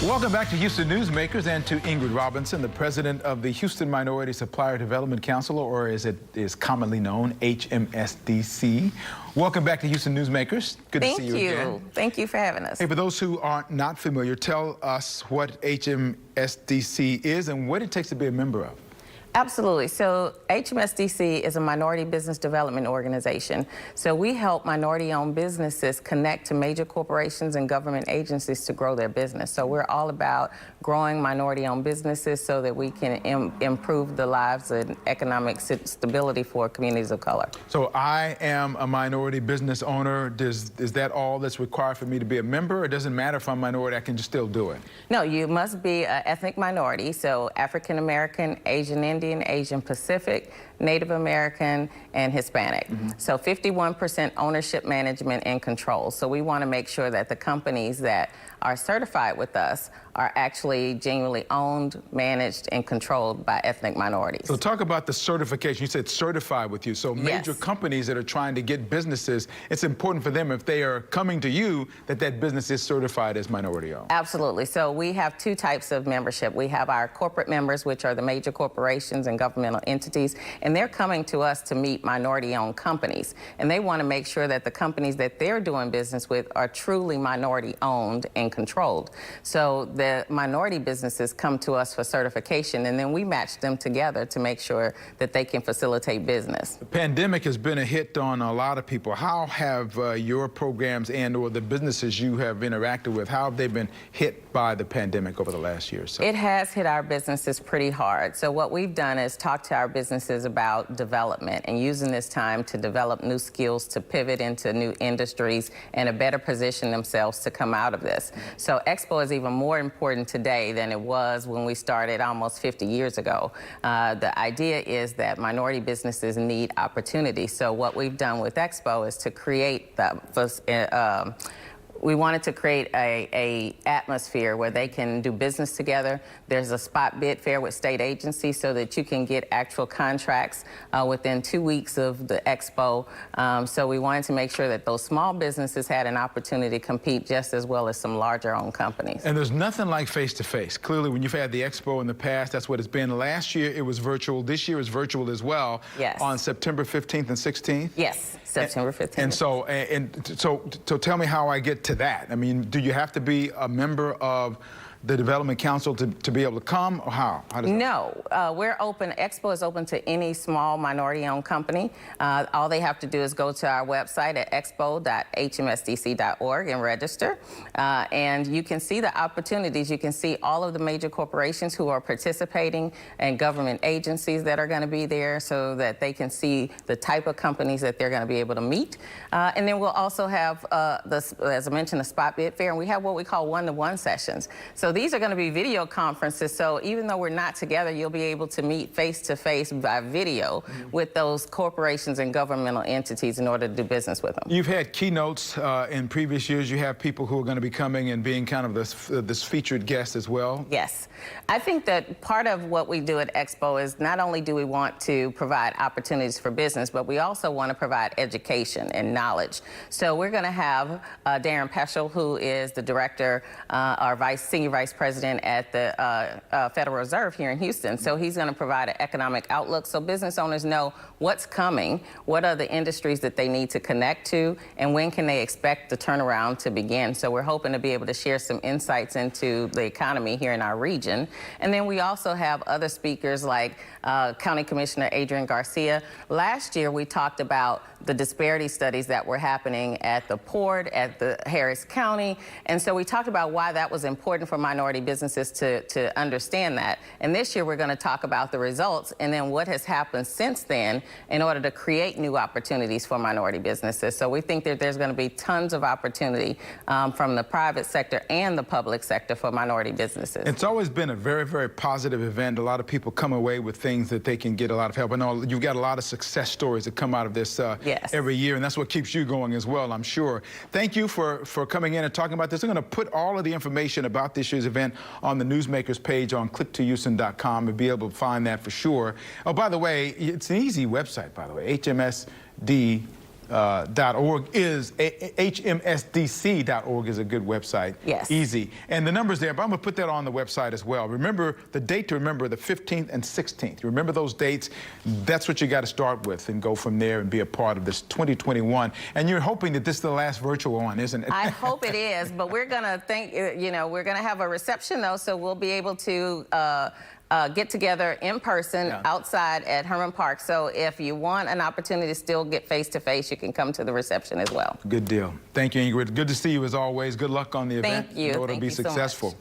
Welcome back to Houston Newsmakers and to Ingrid Robinson, the president of the Houston Minority Supplier Development Council, or as it is commonly known, HMSDC. Welcome back to Houston Newsmakers. Good to see you again. Thank you for having us. Hey, for those who are not familiar, tell us what HMSDC is and what it takes to be a member of. Absolutely. So HMSDC is a minority business development organization. So we help minority-owned businesses connect to major corporations and government agencies to grow their business. So we're all about growing minority-owned businesses so that we can improve the lives and economic stability for communities of color. So I am a minority business owner. Is that all that's required for me to be a member? It doesn't matter if I'm a minority, I can just still do it? No, you must be an ethnic minority, so African American, Asian Indian, Asian Pacific, Native American, and Hispanic. So 51% ownership, management, and control. So we want to make sure that the companies that are certified with us are actually genuinely owned, managed, and controlled by ethnic minorities. So talk about the certification. You said certified with you. So major companies that are trying to get businesses, it's important for them if they are coming to you that that business is certified as minority owned. Absolutely. So we have two types of membership. We have our corporate members, which are the major corporations and governmental entities, and they're coming to us to meet minority-owned companies. And they want to make sure that the companies that they're doing business with are truly minority-owned and controlled. So the minority businesses come to us for certification, and then we match them together to make sure that they can facilitate business. The pandemic has been a hit on a lot of people. How have your programs and or the businesses you have interacted with, how have they been hit by the pandemic over the last year or so? It has hit our businesses pretty hard. So what we've done is talk to our businesses about development and using this time to develop new skills, to pivot into new industries, and to better position themselves to come out of this. So Expo is even more important today than it was when we started almost 50 years ago. The idea is that minority businesses need opportunity. So what we've done with Expo is to create we wanted to create a atmosphere where they can do business together. There's a spot bid fair with state agencies so that you can get actual contracts within 2 weeks of the Expo. So we wanted to make sure that those small businesses had an opportunity to compete just as well as some larger owned companies. And there's nothing like face-to-face. Clearly, when you've had the Expo in the past, that's what it's been. Last year, it was virtual. This year is virtual as well. Yes. On September 15th and 16th? Yes, September 15th. And so tell me how I get to that. I mean, do you have to be a member of the Development Council to be able to come, or how? No, we're open. Expo is open to any small minority-owned company. All they have to do is go to our website at expo.hmsdc.org and register. And you can see the opportunities. You can see all of the major corporations who are participating and government agencies that are going to be there so that they can see the type of companies that they're going to be able to meet. And then we'll also have, as I mentioned, the spot bid fair, and we have what we call one-to-one sessions. So these are going to be video conferences, so even though we're not together, you'll be able to meet face-to-face by video with those corporations and governmental entities in order to do business with them. You've had keynotes in previous years. You have people who are going to be coming and being kind of this featured guest as well. Yes. I think that part of what we do at Expo is not only do we want to provide opportunities for business, but we also want to provide education and knowledge. So we're going to have Darren Peschel, who is the director, our senior vice president at the Federal Reserve here in Houston. So he's going to provide an economic outlook so business owners know what's coming, what are the industries that they need to connect to, and when can they expect the turnaround to begin. So we're hoping to be able to share some insights into the economy here in our region. And then we also have other speakers like County Commissioner Adrian Garcia. Last year we talked about the disparity studies that were happening at the port, at the Harris County, and so we talked about why that was important for minority businesses to understand that. And this year we're going to talk about the results and then what has happened since then in order to create new opportunities for minority businesses. So we think that there's going to be tons of opportunity from the private sector and the public sector for minority businesses. It's always been a very, very positive event. A lot of people come away with things that they can get a lot of help. I know you've got a lot of success stories that come out of this every year, and that's what keeps you going as well, I'm sure. Thank you for coming in and talking about this. I'm going to put all of the information about this year's event on the Newsmakers page on click2houston.com and be able to find that for sure. Oh, by the way, it's an easy website, by the way, HMSD .org is hmsdc.org is a good website. Yes. Easy. And the number's there, but I'm going to put that on the website as well. Remember the date to remember, the 15th and 16th. You remember those dates? That's what you got to start with and go from there and be a part of this 2021. And you're hoping that this is the last virtual one, isn't it? I hope it is, but we're going to we're going to have a reception though, so we'll be able to get together in person outside at Herman Park. So if you want an opportunity to still get face-to-face, you can come to the reception as well. Good deal. Thank you, Ingrid. Good to see you as always. Good luck on the event. Thank you. It'll be successful.